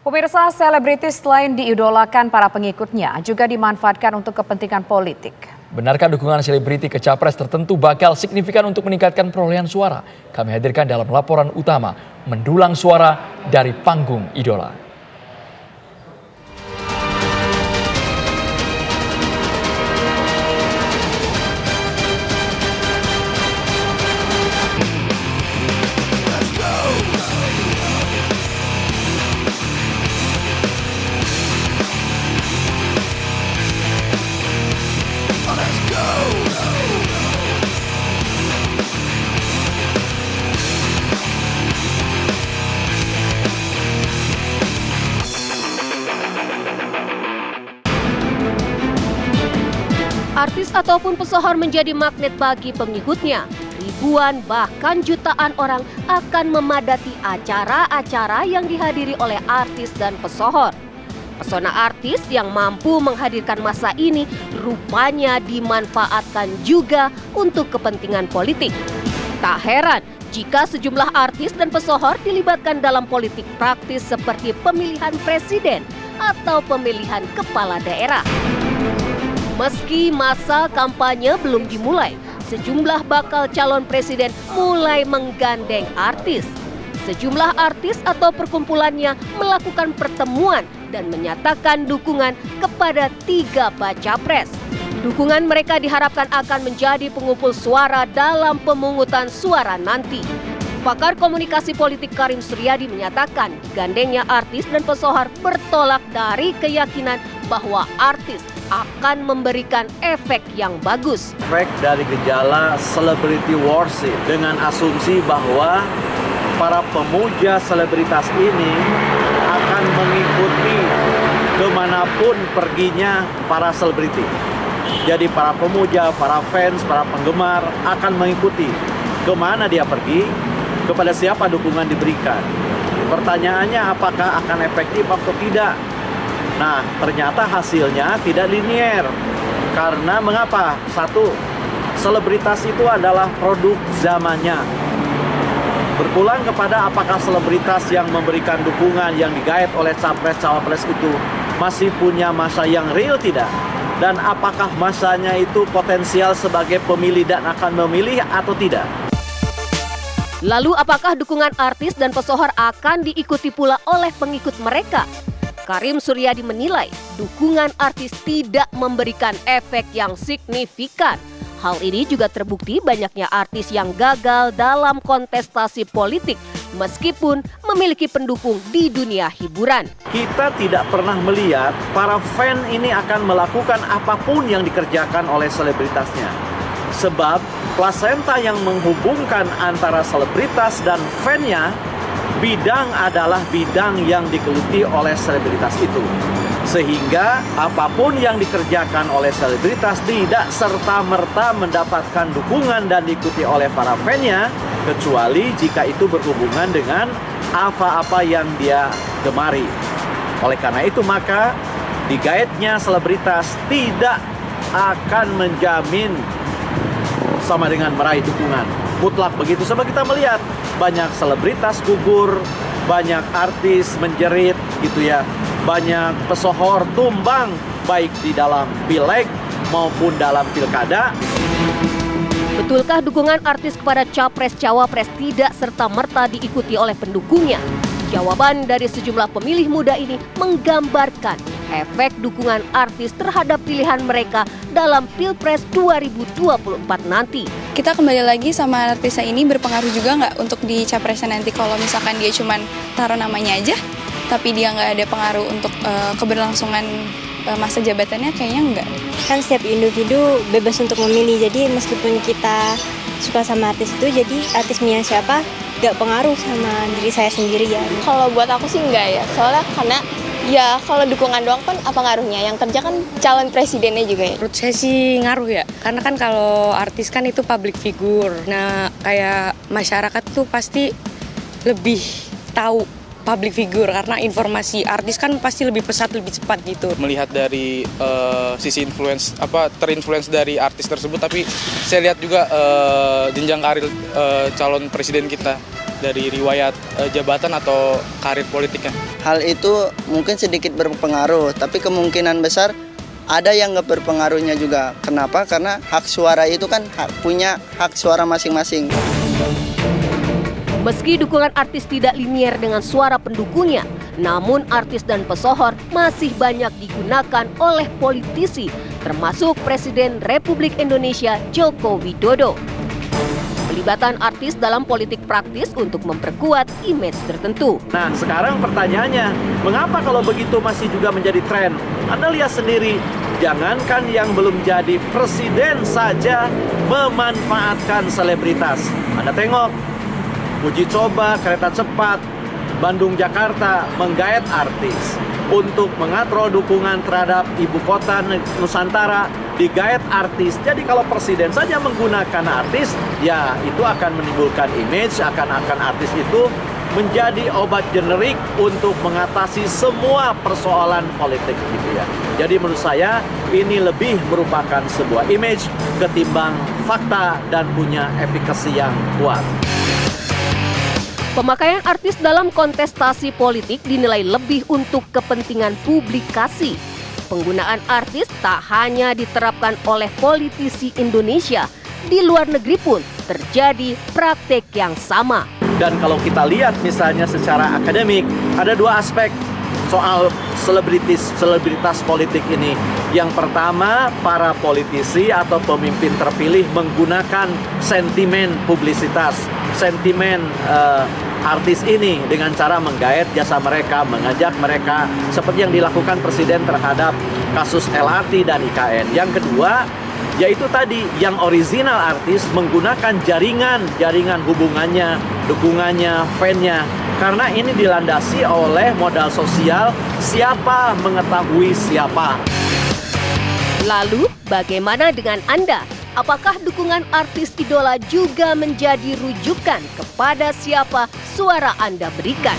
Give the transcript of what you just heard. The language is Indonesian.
Pemirsa, selebritis lain diidolakan para pengikutnya juga dimanfaatkan untuk kepentingan politik. Benarkah dukungan selebriti ke capres tertentu bakal signifikan untuk meningkatkan perolehan suara? Kami hadirkan dalam laporan utama Mendulang Suara dari Panggung Idola. Artis ataupun pesohor menjadi magnet bagi pengikutnya. Ribuan bahkan jutaan orang akan memadati acara-acara yang dihadiri oleh artis dan pesohor. Pesona artis yang mampu menghadirkan massa ini rupanya dimanfaatkan juga untuk kepentingan politik. Tak heran jika sejumlah artis dan pesohor dilibatkan dalam politik praktis seperti pemilihan presiden atau pemilihan kepala daerah. Meski masa kampanye belum dimulai, sejumlah bakal calon presiden mulai menggandeng artis. Sejumlah artis atau perkumpulannya melakukan pertemuan dan menyatakan dukungan kepada 3 baca pres. Dukungan mereka diharapkan akan menjadi pengumpul suara dalam pemungutan suara nanti. Pakar komunikasi politik Karim Suryadi menyatakan gandengnya artis dan pesohor bertolak dari keyakinan bahwa artis akan memberikan efek yang bagus. Efek dari gejala celebrity worship dengan asumsi bahwa para pemuja selebritas ini akan mengikuti kemanapun perginya para selebriti. Jadi para pemuja, para fans, para penggemar akan mengikuti kemana dia pergi, kepada siapa dukungan diberikan. Pertanyaannya apakah akan efektif atau tidak? Nah, ternyata hasilnya tidak linier. Karena mengapa? Satu, selebritas itu adalah produk zamannya. Berpulang kepada apakah selebritas yang memberikan dukungan yang digait oleh capres-cawapres itu masih punya massa yang real tidak? Dan apakah massanya itu potensial sebagai pemilih dan akan memilih atau tidak? Lalu apakah dukungan artis dan pesohor akan diikuti pula oleh pengikut mereka? Karim Suryadi menilai dukungan artis tidak memberikan efek yang signifikan. Hal ini juga terbukti banyaknya artis yang gagal dalam kontestasi politik meskipun memiliki pendukung di dunia hiburan. Kita tidak pernah melihat para fan ini akan melakukan apapun yang dikerjakan oleh selebritasnya. Sebab plasenta yang menghubungkan antara selebritas dan fan-nya, bidang adalah bidang yang digeluti oleh selebritas itu. Sehingga apapun yang dikerjakan oleh selebritas tidak serta-merta mendapatkan dukungan dan diikuti oleh para fan-nya, kecuali jika itu berhubungan dengan apa-apa yang dia gemari. Oleh karena itu maka digaitnya selebritas tidak akan menjamin sama dengan meraih dukungan mutlak begitu. Sebab kita melihat banyak selebritas gugur, banyak artis menjerit gitu ya, banyak pesohor tumbang baik di dalam pileg maupun dalam pilkada. Betulkah dukungan artis kepada capres-cawapres tidak serta-merta diikuti oleh pendukungnya? Jawaban dari sejumlah pemilih muda ini menggambarkan efek dukungan artis terhadap pilihan mereka dalam Pilpres 2024 nanti. Kita kembali lagi sama artisnya ini berpengaruh juga nggak untuk di capresnya nanti kalau misalkan dia cuman taruh namanya aja, tapi dia nggak ada pengaruh untuk keberlangsungan masa jabatannya, kayaknya enggak. Kan setiap individu bebas untuk memilih, jadi meskipun kita suka sama artis itu, jadi artisnya siapa gak pengaruh sama diri saya sendiri ya. Kalau buat aku sih enggak ya, soalnya karena ya kalau dukungan doang kan apa ngaruhnya, yang kerja kan calon presidennya juga ya. Menurut saya sih ngaruh ya, karena kan kalau artis kan itu public figure, nah kayak masyarakat tuh pasti lebih tahu public figure karena informasi artis kan pasti lebih pesat, lebih cepat gitu. Melihat dari sisi terinfluence dari artis tersebut, tapi saya lihat juga jenjang karir calon presiden kita. dari riwayat jabatan atau karir politiknya. Hal itu mungkin sedikit berpengaruh, tapi kemungkinan besar ada yang nggak berpengaruhnya juga. Kenapa? Karena hak suara itu kan punya hak suara masing-masing. Meski dukungan artis tidak linier dengan suara pendukungnya, namun artis dan pesohor masih banyak digunakan oleh politisi, termasuk Presiden Republik Indonesia Joko Widodo. Pelibatan artis dalam politik praktis untuk memperkuat image tertentu. Nah, sekarang pertanyaannya, mengapa kalau begitu masih juga menjadi tren? Anda lihat sendiri, jangankan yang belum jadi presiden saja memanfaatkan selebritas. Anda tengok, uji coba kereta cepat Bandung-Jakarta menggait artis untuk mengatrol dukungan terhadap ibu kota Nusantara, digait artis. Jadi kalau presiden saja menggunakan artis, ya itu akan menimbulkan image, akan artis itu menjadi obat generik untuk mengatasi semua persoalan politik gitu ya. Jadi menurut saya ini lebih merupakan sebuah image ketimbang fakta dan punya efikasi yang kuat. Pemakaian artis dalam kontestasi politik dinilai lebih untuk kepentingan publikasi. Penggunaan artis tak hanya diterapkan oleh politisi Indonesia, di luar negeri pun terjadi praktek yang sama. Dan kalau kita lihat misalnya secara akademik, ada dua aspek soal selebritas politik ini. Yang pertama, para politisi atau pemimpin terpilih menggunakan sentimen publisitas, sentimen artis ini dengan cara menggait jasa mereka, mengajak mereka seperti yang dilakukan Presiden terhadap kasus LRT dan IKN. Yang kedua, yaitu tadi yang original artis menggunakan jaringan hubungannya, dukungannya, fan-nya. Karena ini dilandasi oleh modal sosial, siapa mengetahui siapa. Lalu, bagaimana dengan Anda? Apakah dukungan artis idola juga menjadi rujukan kepada siapa suara Anda berikan?